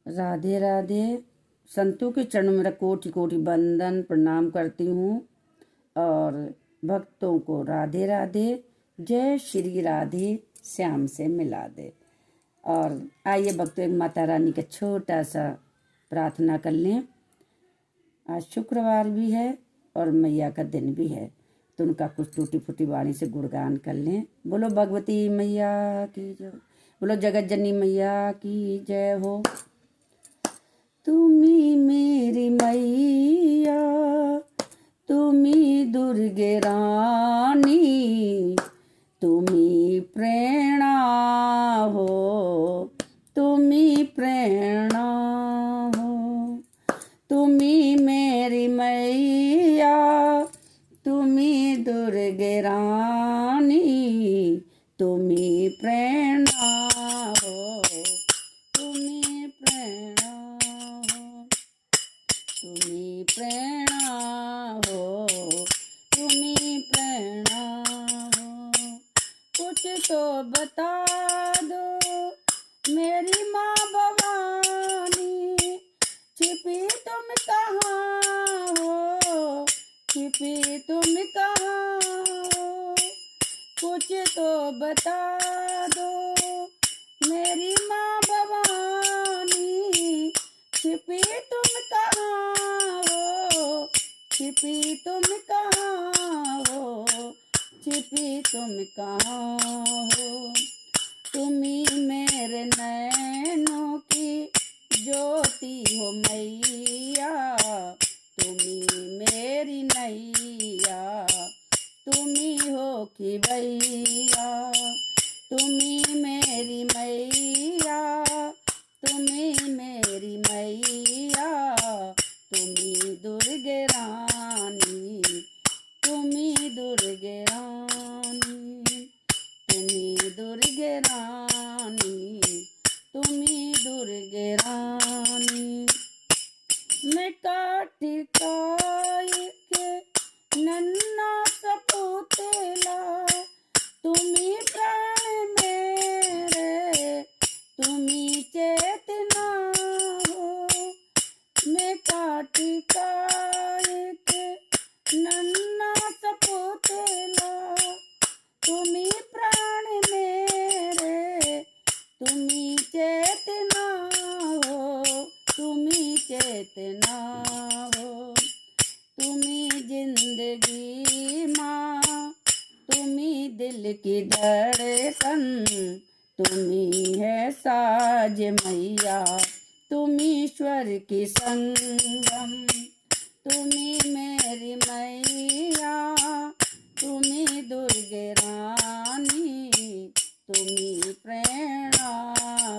राधे राधे। संतों के चरणों में मेरा कोटि कोटि वंदन प्रणाम करती हूँ और भक्तों को राधे राधे। जय श्री राधे श्याम से मिला दे। और आइए भक्तों, एक माता रानी का छोटा सा प्रार्थना कर लें। आज शुक्रवार भी है और मैया का दिन भी है, तो उनका कुछ टूटी फूटी वाणी से गुणगान कर लें। बोलो भगवती मैया की जय, बोलो जगत जननी मैया की जय हो। तुम्ही मेरी मैया, तुम्ही दुर्गे रानी, तुम्ही प्रेरणा हो, तुम्ही प्रेरणा हो। तुम्ही मेरी मैया, तुम्ही दुर्गे रानी, तुम्ही प्रेरणा हो, तुम्ही प्रेरणा हो, तुम्ही प्रेरणा हो, तुम्ही प्रेरणा हो। कुछ तो बता दो मेरी माँ भवानी, छिपी तुम कहाँ हो, छिपी तुम कहाँ हो। कुछ तो बता दो मेरी माँ भवानी, छिपी तुम कहाँ हो, छिपी तुम कहाँ हो, छिपी तुम कहाँ हो। तुम्ही मेरे नैनों की ज्योति हो मैया, तुम्ही मेरी नैया, तुम्ही हो कि भैया। तुम्ही मेरी मैया, तुम्ही मेरी मैया, तुम्ही दुर्गे रानी, तुम्ही दुर्गे रानी, तुम्ही दुर्गे रानी, तुम्ही दुर्गे रानी। मैं काटी काय के नन्ना सपूतेला, तुम्ही प्राण मेरे, तुम्ही चेतना हो। मैं काटी काय के नन्ना सपूतेला, तुम्ही प्राण मेरे, तुम्ही चेतना हो, तुम्ही चेतना हो। तुम्ही जिंदगी माँ, तुम्ही दिल की धड़कन, तुम्ही है साज मैया, तुम्ही स्वर की संगम। तुम्ही मेरी मैया, तुम्ही दुर्गे रानी, तुम्ही प्रेरणा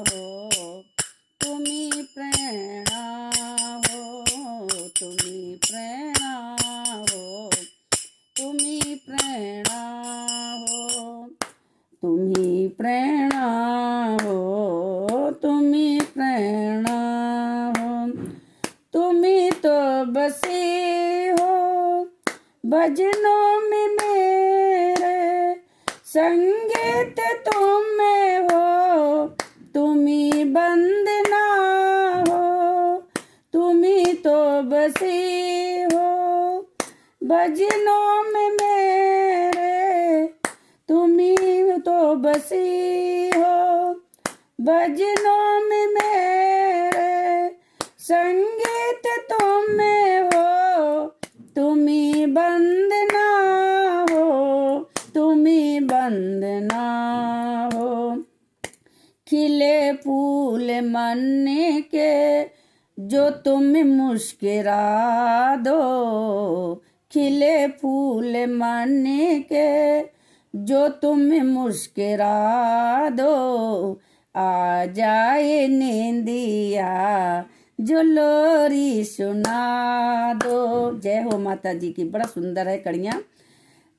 हो, तुम्ही प्रेरणा हो, तुम्ही प्रेरणा हो, तुम्ही प्रेरणा हो, तुम्ही प्रेरणा हो, तुम्ही प्रेरणा हो। तुम्ही तो बसी हो भजनों में मेरे, संगीत तुम में हो, तुम्ही बंद ना हो। तुम्ही तो बसी हो भजनों में मेरे, तुम्ही तो बसी हो भजनों में मेरे, संगीत तुम में हो, तुम्ही बंद ना हो, तुम्ही बंद ना हो। खिले फूल मन के जो तुम मुस्कुरा दो, खिले फूल मन के जो तुम मुस्कुरा दो, आ जाए नींदिया जो लोरी सुना दो। जय हो माता जी की। बड़ा सुंदर है कड़ियाँ,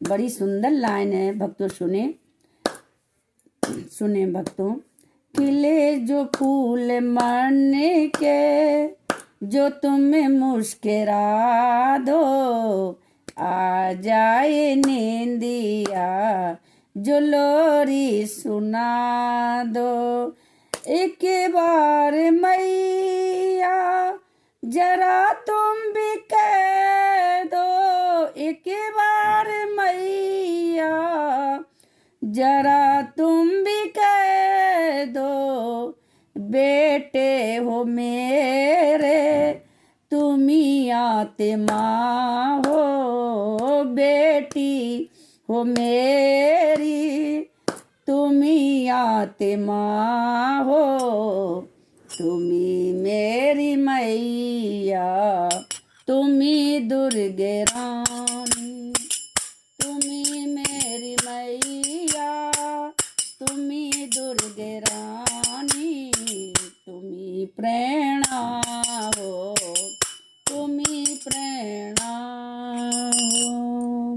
बड़ी सुंदर लाइन है भक्तों, सुने सुने भक्तों। खिले जो फूल मन के जो तुम मुस्कुरा दो, आ जाए नींदिया जो लोरी सुना दो। एक बार मैया जरा तुम भी कह दो एक बार मैया, जरा तुम भी कह दो बेटे हो मेरे, तुम्ही आत्मा हो बेटी हो मेरी, तुम्ही आत्मा हो, तुम्ही मेरी मैया, तुम्ही दुर्गे रानी, तुम्ही मेरी मैया, तुम्ही दुर्गे रानी, तुम्ही प्रेरणा हो, तुम्ही प्रेरणा हो।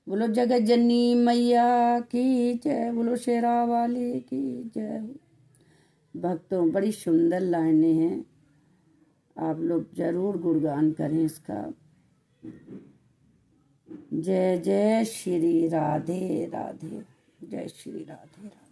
बोलो जगत जननी मैया की जय, बोलो शेरा वाली की जय हो। भक्तों बड़ी सुंदर लाइनें हैं, आप लोग जरूर गुणगान करें इसका। जय जय श्री राधे राधे, जय श्री राधे राधे।